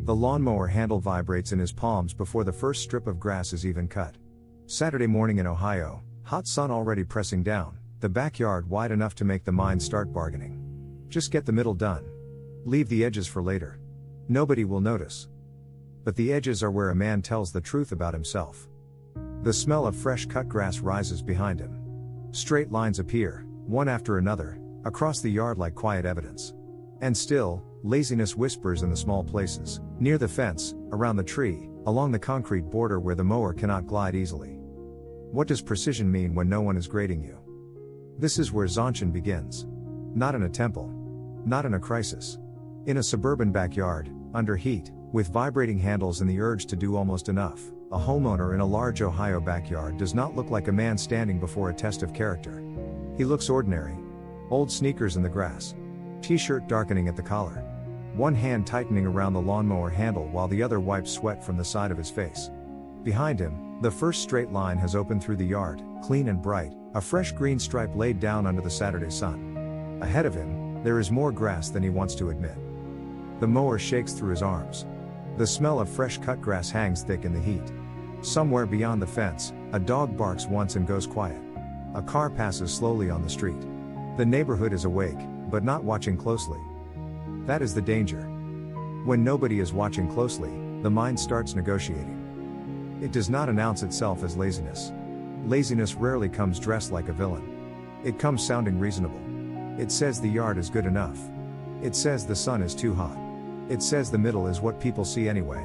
The lawnmower handle vibrates in his palms before the first strip of grass is even cut. Saturday morning in Ohio, hot sun already pressing down, the backyard wide enough to make the mind start bargaining. Just get the middle done. Leave the edges for later. Nobody will notice. But the edges are where a man tells the truth about himself. The smell of fresh cut grass rises behind him. Straight lines appear, one after another, across the yard like quiet evidence. And still, laziness whispers in the small places, near the fence, around the tree, along the concrete border where the mower cannot glide easily. What does precision mean when no one is grading you? This is where Zonchen begins. Not in a temple. Not in a crisis. In a suburban backyard, under heat, with vibrating handles and the urge to do almost enough, a homeowner in a large Ohio backyard does not look like a man standing before a test of character. He looks ordinary. Old sneakers in the grass. T-shirt darkening at the collar. One hand tightening around the lawnmower handle while the other wipes sweat from the side of his face. Behind him, the first straight line has opened through the yard, clean and bright, a fresh green stripe laid down under the Saturday sun. Ahead of him, there is more grass than he wants to admit. The mower shakes through his arms. The smell of fresh cut grass hangs thick in the heat. Somewhere beyond the fence, a dog barks once and goes quiet. A car passes slowly on the street. The neighborhood is awake, but not watching closely. That is the danger. When nobody is watching closely, the mind starts negotiating. It does not announce itself as laziness. Laziness rarely comes dressed like a villain. It comes sounding reasonable. It says the yard is good enough. It says the sun is too hot. It says the middle is what people see anyway.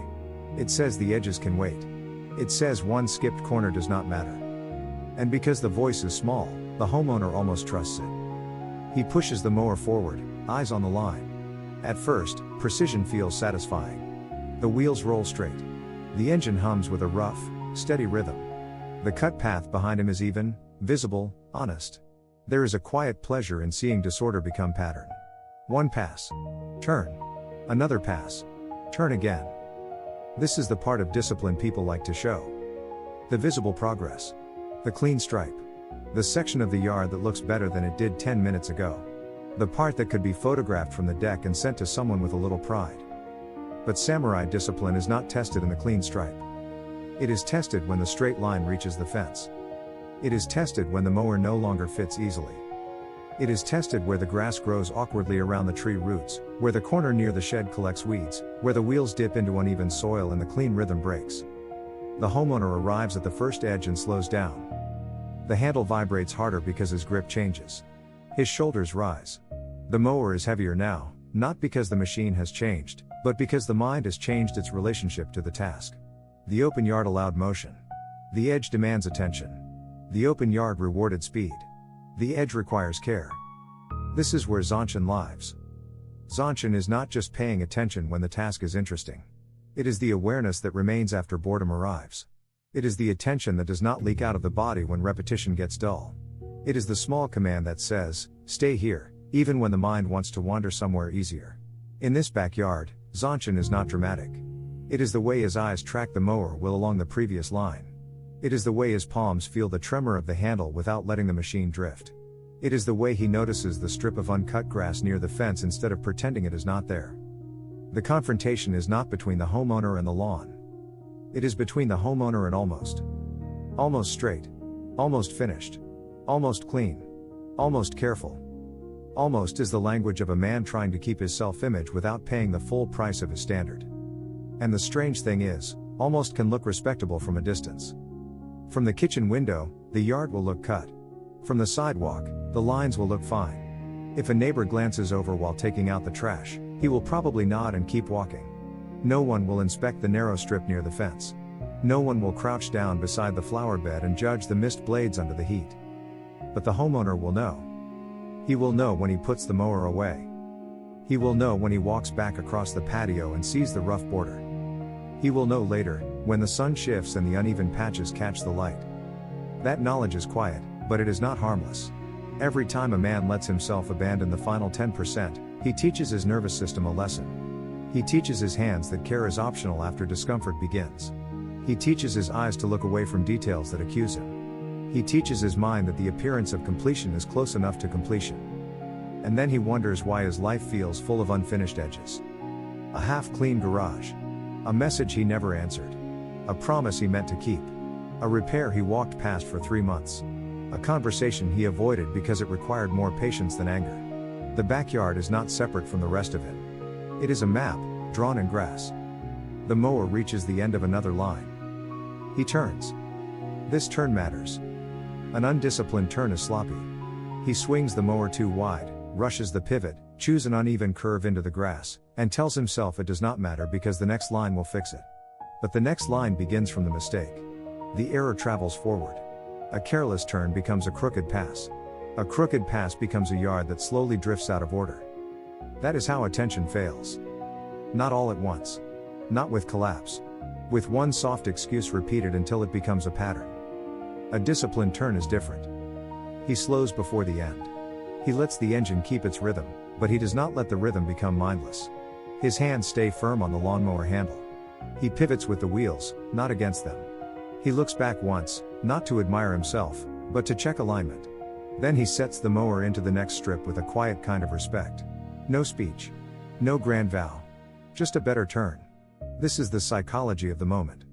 It says the edges can wait. It says one skipped corner does not matter. And because the voice is small, the homeowner almost trusts it. He pushes the mower forward, eyes on the line. At first, precision feels satisfying. The wheels roll straight. The engine hums with a rough, steady rhythm. The cut path behind him is even, visible, honest. There is a quiet pleasure in seeing disorder become pattern. One pass. Turn. Another pass. Turn again. This is the part of discipline people like to show. The visible progress. The clean stripe. The section of the yard that looks better than it did 10 minutes ago. The part that could be photographed from the deck and sent to someone with a little pride. But samurai discipline is not tested in the clean stripe. It is tested when the straight line reaches the fence. It is tested when the mower no longer fits easily. It is tested where the grass grows awkwardly around the tree roots, where the corner near the shed collects weeds, where the wheels dip into uneven soil and the clean rhythm breaks. The homeowner arrives at the first edge and slows down. The handle vibrates harder because his grip changes. His shoulders rise. The mower is heavier now, not because the machine has changed, but because the mind has changed its relationship to the task. The open yard allowed motion. The edge demands attention. The open yard rewarded speed. The edge requires care. This is where Zonchen lives. Zonchen is not just paying attention when the task is interesting. It is the awareness that remains after boredom arrives. It is the attention that does not leak out of the body when repetition gets dull. It is the small command that says, stay here, even when the mind wants to wander somewhere easier. In this backyard, Zonchen is not dramatic. It is the way his eyes track the mower wheel along the previous line. It is the way his palms feel the tremor of the handle without letting the machine drift. It is the way he notices the strip of uncut grass near the fence instead of pretending it is not there. The confrontation is not between the homeowner and the lawn. It is between the homeowner and almost. Almost straight. Almost finished. Almost clean. Almost careful. Almost is the language of a man trying to keep his self-image without paying the full price of his standard. And the strange thing is, almost can look respectable from a distance. From the kitchen window, the yard will look cut. From the sidewalk, the lines will look fine. If a neighbor glances over while taking out the trash, he will probably nod and keep walking. No one will inspect the narrow strip near the fence. No one will crouch down beside the flower bed and judge the missed blades under the heat. But the homeowner will know. He will know when he puts the mower away. He will know when he walks back across the patio and sees the rough border. He will know later, when the sun shifts and the uneven patches catch the light. That knowledge is quiet, but it is not harmless. Every time a man lets himself abandon the final 10%, he teaches his nervous system a lesson. He teaches his hands that care is optional after discomfort begins. He teaches his eyes to look away from details that accuse him. He teaches his mind that the appearance of completion is close enough to completion. And then he wonders why his life feels full of unfinished edges. A half-clean garage. A message he never answered. A promise he meant to keep. A repair he walked past for 3 months. A conversation he avoided because it required more patience than anger. The backyard is not separate from the rest of it. It is a map, drawn in grass. The mower reaches the end of another line. He turns. This turn matters. An undisciplined turn is sloppy. He swings the mower too wide, rushes the pivot, chews an uneven curve into the grass, and tells himself it does not matter because the next line will fix it. But the next line begins from the mistake. The error travels forward. A careless turn becomes a crooked pass. A crooked pass becomes a yard that slowly drifts out of order. That is how attention fails. Not all at once. Not with collapse. With one soft excuse repeated until it becomes a pattern. A disciplined turn is different. He slows before the end. He lets the engine keep its rhythm, but he does not let the rhythm become mindless. His hands stay firm on the lawnmower handle. He pivots with the wheels, not against them. He looks back once, not to admire himself, but to check alignment. Then he sets the mower into the next strip with a quiet kind of respect. No speech. No grand vow. Just a better turn. This is the psychology of the moment.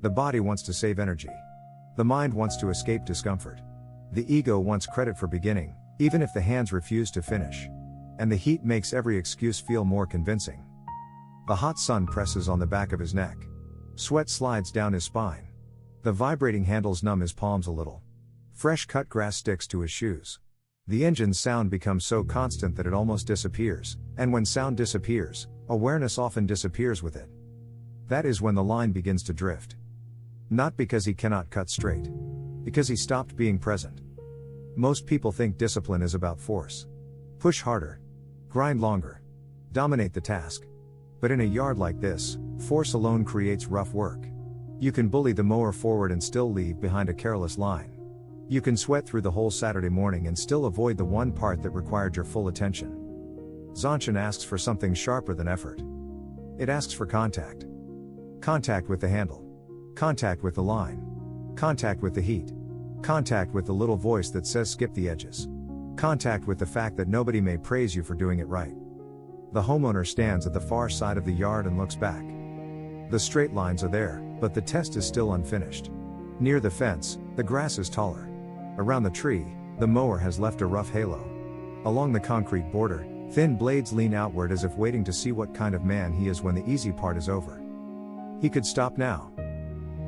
The body wants to save energy. The mind wants to escape discomfort. The ego wants credit for beginning, even if the hands refuse to finish. And the heat makes every excuse feel more convincing. The hot sun presses on the back of his neck. Sweat slides down his spine. The vibrating handles numb his palms a little. Fresh cut grass sticks to his shoes. The engine's sound becomes so constant that it almost disappears, and when sound disappears, awareness often disappears with it. That is when the line begins to drift. Not because he cannot cut straight. Because he stopped being present. Most people think discipline is about force. Push harder. Grind longer. Dominate the task. But in a yard like this, force alone creates rough work. You can bully the mower forward and still leave behind a careless line. You can sweat through the whole Saturday morning and still avoid the one part that required your full attention. Zanshin asks for something sharper than effort. It asks for contact. Contact with the handle. Contact with the line. Contact with the heat. Contact with the little voice that says skip the edges. Contact with the fact that nobody may praise you for doing it right. The homeowner stands at the far side of the yard and looks back. The straight lines are there, but the test is still unfinished. Near the fence, the grass is taller. Around the tree, the mower has left a rough halo. Along the concrete border, thin blades lean outward as if waiting to see what kind of man he is when the easy part is over. He could stop now.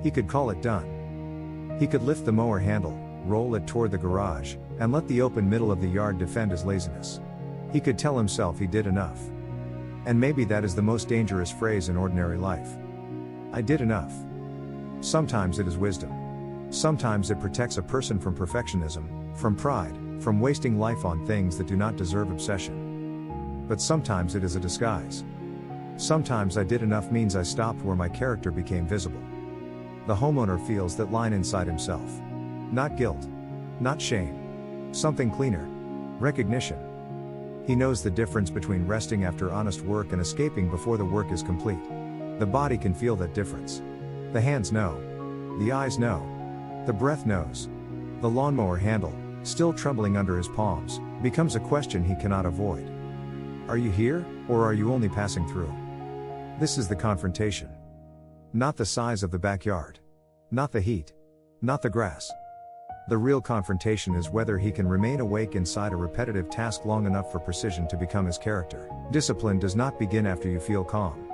He could call it done. He could lift the mower handle, roll it toward the garage, and let the open middle of the yard defend his laziness. He could tell himself he did enough. And maybe that is the most dangerous phrase in ordinary life. I did enough. Sometimes it is wisdom. Sometimes it protects a person from perfectionism, from pride, from wasting life on things that do not deserve obsession. But sometimes it is a disguise. Sometimes I did enough means I stopped where my character became visible. The homeowner feels that line inside himself. Not guilt. Not shame. Something cleaner. Recognition. He knows the difference between resting after honest work and escaping before the work is complete. The body can feel that difference. The hands know. The eyes know. The breath knows. The lawnmower handle, still trembling under his palms, becomes a question he cannot avoid. Are you here, or are you only passing through? This is the confrontation. Not the size of the backyard. Not the heat. Not the grass. The real confrontation is whether he can remain awake inside a repetitive task long enough for precision to become his character. Discipline does not begin after you feel calm.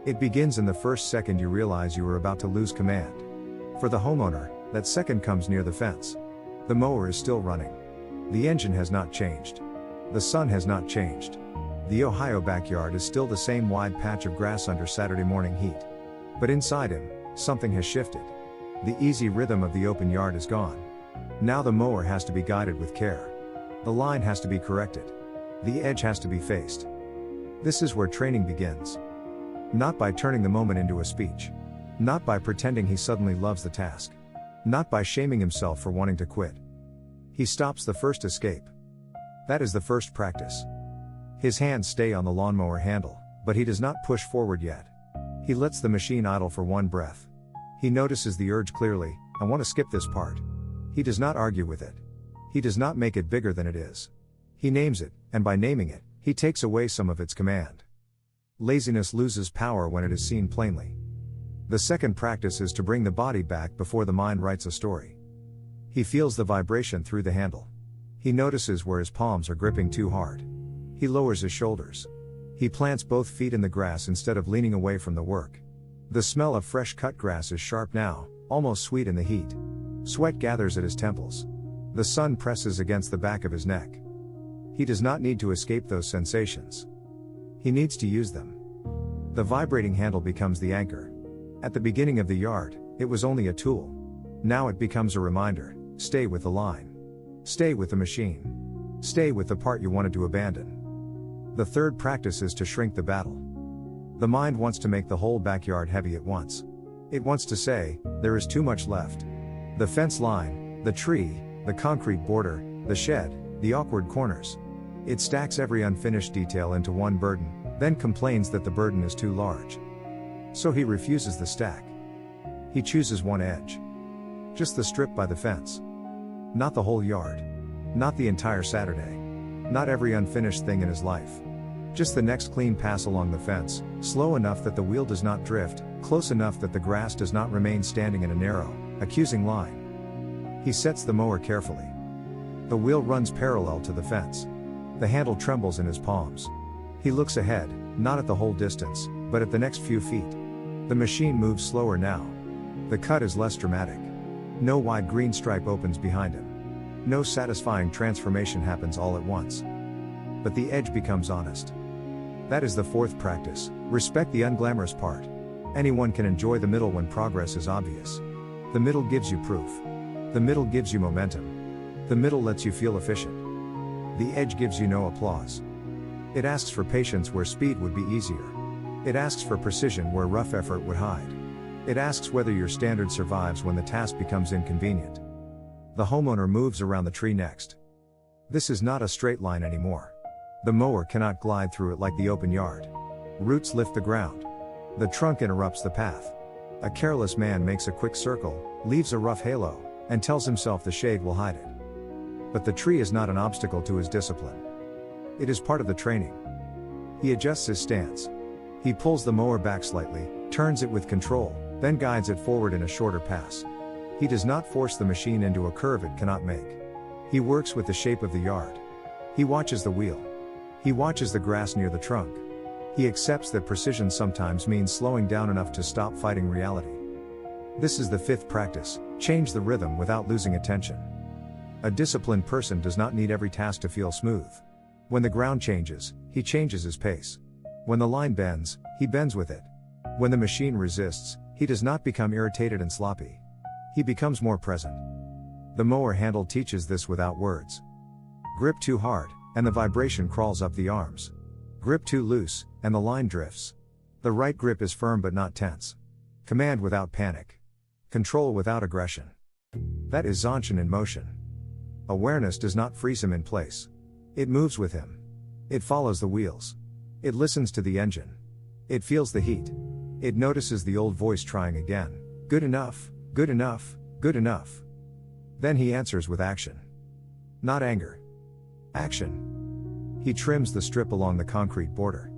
It begins in the first second you realize you are about to lose command. For the homeowner, that second comes near the fence. The mower is still running. The engine has not changed. The sun has not changed. The Ohio backyard is still the same wide patch of grass under Saturday morning heat. But inside him, something has shifted. The easy rhythm of the open yard is gone. Now the mower has to be guided with care. The line has to be corrected. The edge has to be faced. This is where training begins. Not by turning the moment into a speech. Not by pretending he suddenly loves the task. Not by shaming himself for wanting to quit. He stops the first escape. That is the first practice. His hands stay on the lawnmower handle, but he does not push forward yet. He lets the machine idle for one breath. He notices the urge clearly, I want to skip this part. He does not argue with it. He does not make it bigger than it is. He names it, and by naming it, he takes away some of its command. Laziness loses power when it is seen plainly. The second practice is to bring the body back before the mind writes a story. He feels the vibration through the handle. He notices where his palms are gripping too hard. He lowers his shoulders. He plants both feet in the grass instead of leaning away from the work. The smell of fresh cut grass is sharp now, almost sweet in the heat. Sweat gathers at his temples. The sun presses against the back of his neck. He does not need to escape those sensations. He needs to use them. The vibrating handle becomes the anchor. At the beginning of the yard, it was only a tool. Now it becomes a reminder: stay with the line. Stay with the machine. Stay with the part you wanted to abandon. The third practice is to shrink the battle. The mind wants to make the whole backyard heavy at once. It wants to say, there is too much left. The fence line, the tree, the concrete border, the shed, the awkward corners. It stacks every unfinished detail into one burden, then complains that the burden is too large. So he refuses the stack. He chooses one edge. Just the strip by the fence. Not the whole yard. Not the entire Saturday. Not every unfinished thing in his life. Just the next clean pass along the fence, slow enough that the wheel does not drift, close enough that the grass does not remain standing in a narrow, accusing line. He sets the mower carefully. The wheel runs parallel to the fence. The handle trembles in his palms. He looks ahead, not at the whole distance, but at the next few feet. The machine moves slower now. The cut is less dramatic. No wide green stripe opens behind him. No satisfying transformation happens all at once. But the edge becomes honest. That is the fourth practice: respect the unglamorous part. Anyone can enjoy the middle when progress is obvious. The middle gives you proof. The middle gives you momentum. The middle lets you feel efficient. The edge gives you no applause. It asks for patience where speed would be easier. It asks for precision where rough effort would hide. It asks whether your standard survives when the task becomes inconvenient. The homeowner moves around the tree next. This is not a straight line anymore. The mower cannot glide through it like the open yard. Roots lift the ground. The trunk interrupts the path. A careless man makes a quick circle, leaves a rough halo, and tells himself the shade will hide it. But the tree is not an obstacle to his discipline. It is part of the training. He adjusts his stance. He pulls the mower back slightly, turns it with control, then guides it forward in a shorter pass. He does not force the machine into a curve it cannot make. He works with the shape of the yard. He watches the wheel. He watches the grass near the trunk. He accepts that precision sometimes means slowing down enough to stop fighting reality. This is the fifth practice: change the rhythm without losing attention. A disciplined person does not need every task to feel smooth. When the ground changes, he changes his pace. When the line bends, he bends with it. When the machine resists, he does not become irritated and sloppy. He becomes more present. The mower handle teaches this without words. Grip too hard, and the vibration crawls up the arms. Grip too loose, and the line drifts. The right grip is firm but not tense. Command without panic. Control without aggression. That is Zanshin in motion. Awareness does not freeze him in place. It moves with him. It follows the wheels. It listens to the engine. It feels the heat. It notices the old voice trying again. Good enough, good enough, good enough. Then he answers with action. Not anger. Action. He trims the strip along the concrete border.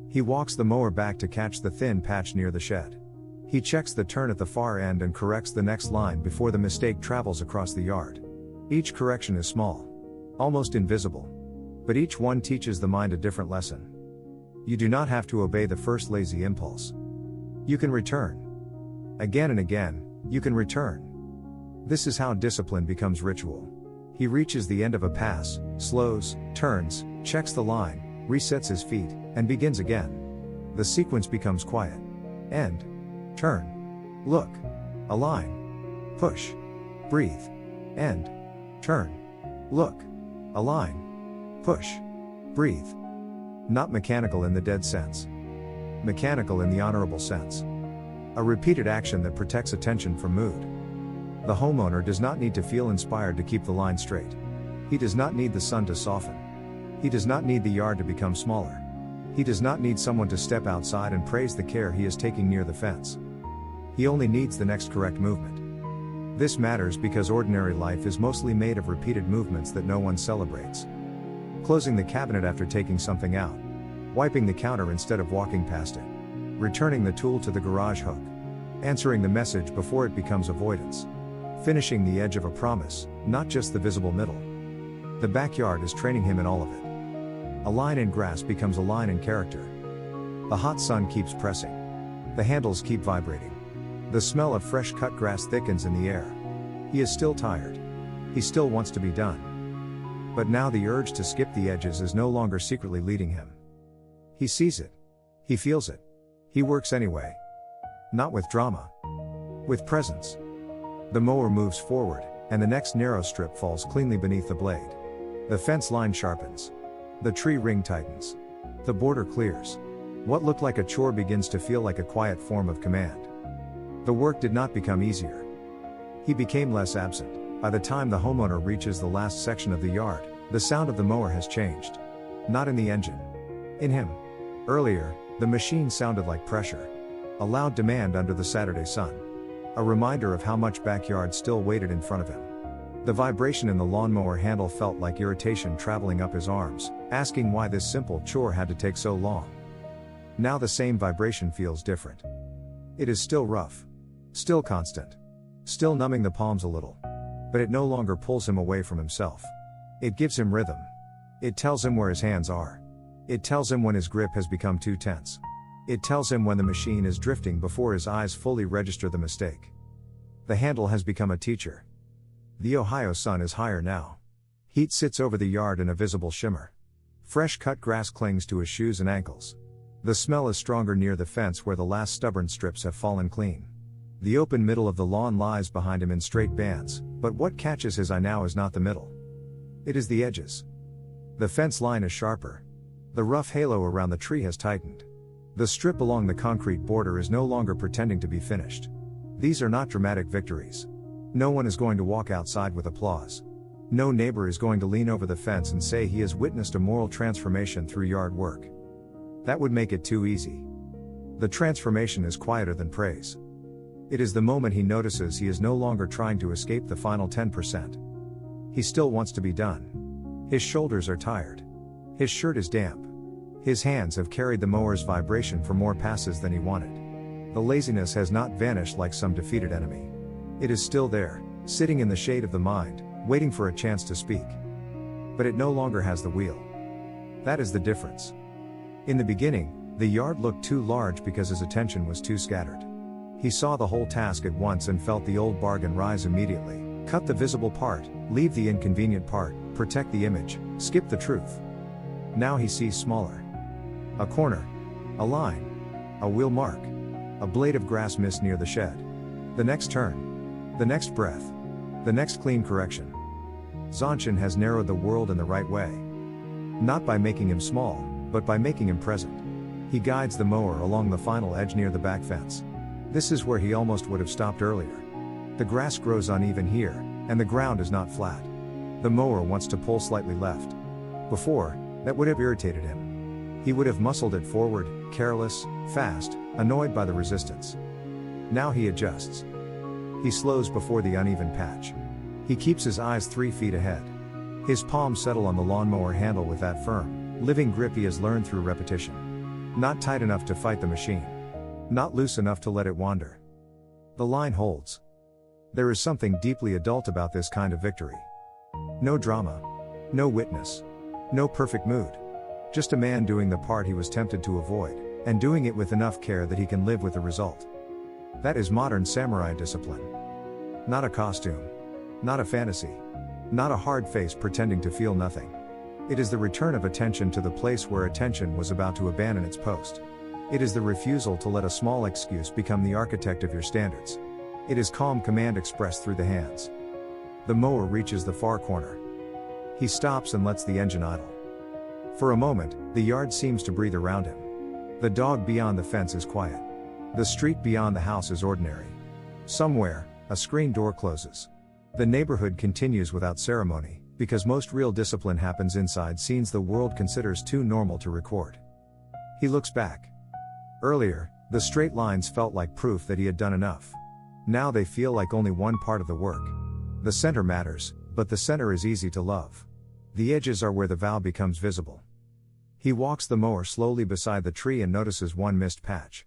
He walks the mower back to catch the thin patch near the shed. He checks the turn at the far end and corrects the next line before the mistake travels across the yard. Each correction is small. Almost invisible. But each one teaches the mind a different lesson. You do not have to obey the first lazy impulse. You can return. Again and again, you can return. This is how discipline becomes ritual. He reaches the end of a pass, slows, turns, checks the line, resets his feet, and begins again. The sequence becomes quiet. End. Turn. Look. Align. Push. Breathe. End. Turn. Look. Align. Push. Breathe. Not mechanical in the dead sense. Mechanical in the honorable sense. A repeated action that protects attention from mood. The homeowner does not need to feel inspired to keep the line straight. He does not need the sun to soften. He does not need the yard to become smaller. He does not need someone to step outside and praise the care he is taking near the fence. He only needs the next correct movement. This matters because ordinary life is mostly made of repeated movements that no one celebrates. Closing the cabinet after taking something out. Wiping the counter instead of walking past it. Returning the tool to the garage hook. answering the message before it becomes avoidance. Finishing the edge of a promise, not just the visible middle. The backyard is training him in all of it. A line in grass becomes a line in character. The hot sun keeps pressing. The handles keep vibrating. The smell of fresh cut grass thickens in the air. He is still tired. He still wants to be done. But now the urge to skip the edges is no longer secretly leading him. He sees it. He feels it. He works anyway. Not with drama. With presence. The mower moves forward, and the next narrow strip falls cleanly beneath the blade. The fence line sharpens. The tree ring tightens. The border clears. What looked like a chore begins to feel like a quiet form of command. The work did not become easier. He became less absent. By the time the homeowner reaches the last section of the yard, the sound of the mower has changed. Not in the engine. In him. Earlier, the machine sounded like pressure. A loud demand under the Saturday sun. A reminder of how much backyard still waited in front of him. The vibration in the lawnmower handle felt like irritation traveling up his arms, asking why this simple chore had to take so long. Now the same vibration feels different. It is still rough. Still constant. Still numbing the palms a little. But it no longer pulls him away from himself. It gives him rhythm. It tells him where his hands are. It tells him when his grip has become too tense. It tells him when the machine is drifting before his eyes fully register the mistake. The handle has become a teacher. The Ohio sun is higher now. Heat sits over the yard in a visible shimmer. Fresh cut grass clings to his shoes and ankles. The smell is stronger near the fence where the last stubborn strips have fallen clean. The open middle of the lawn lies behind him in straight bands, but what catches his eye now is not the middle. It is the edges. The fence line is sharper. The rough halo around the tree has tightened. The strip along the concrete border is no longer pretending to be finished. These are not dramatic victories. No one is going to walk outside with applause. No neighbor is going to lean over the fence and say he has witnessed a moral transformation through yard work. That would make it too easy. The transformation is quieter than praise. It is the moment he notices he is no longer trying to escape the final 10%. He still wants to be done. His shoulders are tired. His shirt is damp. His hands have carried the mower's vibration for more passes than he wanted. The laziness has not vanished like some defeated enemy. It is still there, sitting in the shade of the mind, waiting for a chance to speak. But it no longer has the wheel. That is the difference. In the beginning, the yard looked too large because his attention was too scattered. He saw the whole task at once and felt the old bargain rise immediately. Cut the visible part, leave the inconvenient part, protect the image, skip the truth. Now he sees smaller. A corner. A line. A wheel mark. A blade of grass missed near the shed. The next turn. The next breath. The next clean correction. Zanshin has narrowed the world in the right way. Not by making him small, but by making him present. He guides the mower along the final edge near the back fence. This is where he almost would have stopped earlier. The grass grows uneven here, and the ground is not flat. The mower wants to pull slightly left. Before, that would have irritated him. He would have muscled it forward, careless, fast, annoyed by the resistance. Now he adjusts. He slows before the uneven patch. He keeps his eyes 3 feet ahead. His palms settle on the lawnmower handle with that firm, living grip he has learned through repetition. Not tight enough to fight the machine. Not loose enough to let it wander. The line holds. There is something deeply adult about this kind of victory. No drama. No witness. No perfect mood. Just a man doing the part he was tempted to avoid, and doing it with enough care that he can live with the result. That is modern samurai discipline. Not a costume. Not a fantasy. Not a hard face pretending to feel nothing. It is the return of attention to the place where attention was about to abandon its post. It is the refusal to let a small excuse become the architect of your standards. It is calm command expressed through the hands. The mower reaches the far corner. He stops and lets the engine idle. For a moment, the yard seems to breathe around him. The dog beyond the fence is quiet. The street beyond the house is ordinary. Somewhere, a screen door closes. The neighborhood continues without ceremony, because most real discipline happens inside scenes the world considers too normal to record. He looks back. Earlier, the straight lines felt like proof that he had done enough. Now they feel like only one part of the work. The center matters, but the center is easy to love. The edges are where the vow becomes visible. He walks the mower slowly beside the tree and notices one missed patch.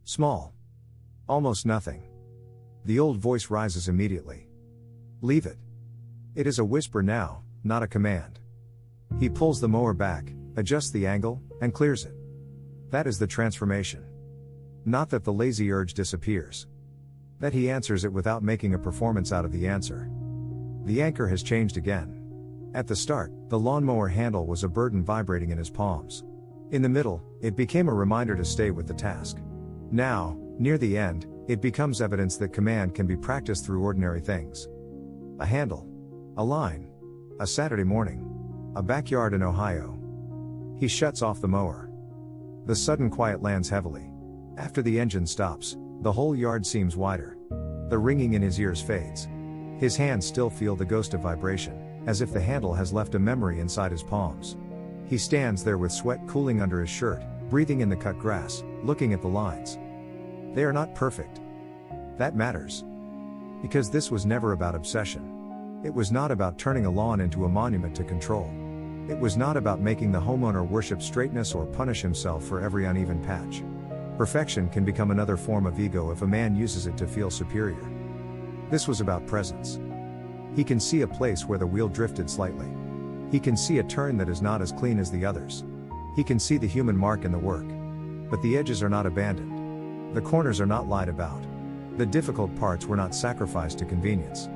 Small. Almost nothing. The old voice rises immediately. Leave it. It is a whisper now, not a command. He pulls the mower back, adjusts the angle, and clears it. That is the transformation. Not that the lazy urge disappears. That he answers it without making a performance out of the answer. The anchor has changed again. At the start, the lawnmower handle was a burden vibrating in his palms. In the middle, it became a reminder to stay with the task. Now, near the end, it becomes evidence that command can be practiced through ordinary things. A handle. A line. A Saturday morning. A backyard in Ohio. He shuts off the mower. The sudden quiet lands heavily. After the engine stops, the whole yard seems wider. The ringing in his ears fades. His hands still feel the ghost of vibration, as if the handle has left a memory inside his palms. He stands there with sweat cooling under his shirt, breathing in the cut grass, looking at the lines. They are not perfect. That matters. Because this was never about obsession. It was not about turning a lawn into a monument to control. It was not about making the homeowner worship straightness or punish himself for every uneven patch. Perfection can become another form of ego if a man uses it to feel superior. This was about presence. He can see a place where the wheel drifted slightly. He can see a turn that is not as clean as the others. He can see the human mark in the work. But the edges are not abandoned. The corners are not lied about. The difficult parts were not sacrificed to convenience.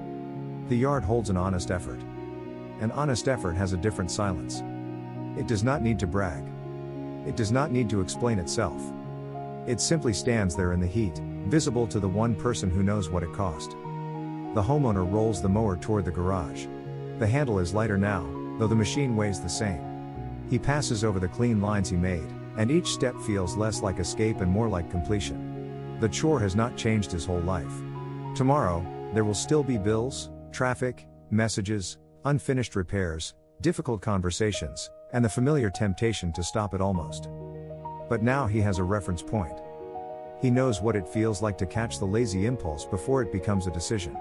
The yard holds an honest effort. An honest effort has a different silence. It does not need to brag. It does not need to explain itself. It simply stands there in the heat, visible to the one person who knows what it cost. The homeowner rolls the mower toward the garage. The handle is lighter now, though the machine weighs the same. He passes over the clean lines he made, and each step feels less like escape and more like completion. The chore has not changed his whole life. Tomorrow, there will still be bills, traffic, messages, unfinished repairs, difficult conversations, and the familiar temptation to stop at almost. But now he has a reference point. He knows what it feels like to catch the lazy impulse before it becomes a decision.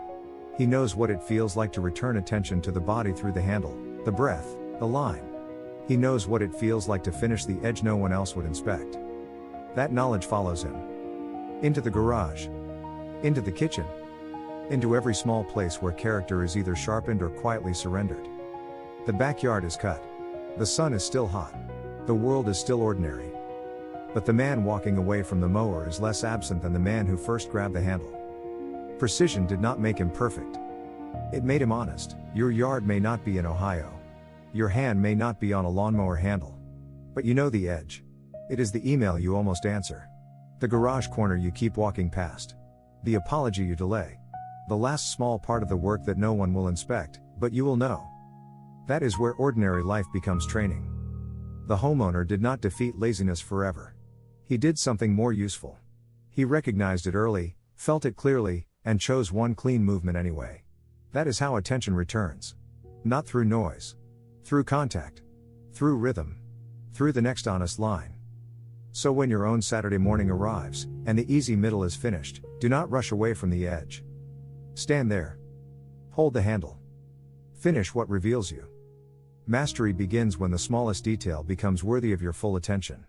He knows what it feels like to return attention to the body through the handle, the breath, the line. He knows what it feels like to finish the edge no one else would inspect. That knowledge follows him. Into the garage. Into the kitchen. Into every small place where character is either sharpened or quietly surrendered. The backyard is cut. The sun is still hot. The world is still ordinary. But the man walking away from the mower is less absent than the man who first grabbed the handle. Precision did not make him perfect. It made him honest. Your yard may not be in Ohio. Your hand may not be on a lawnmower handle. But you know the edge. It is the email you almost answer. The garage corner you keep walking past. The apology you delay. The last small part of the work that no one will inspect, but you will know. That is where ordinary life becomes training. The homeowner did not defeat laziness forever. He did something more useful. He recognized it early, felt it clearly, and chose one clean movement anyway. That is how attention returns. Not through noise. Through contact. Through rhythm. Through the next honest line. So when your own Saturday morning arrives, and the easy middle is finished, do not rush away from the edge. Stand there. Hold the handle. Finish what reveals you. Mastery begins when the smallest detail becomes worthy of your full attention.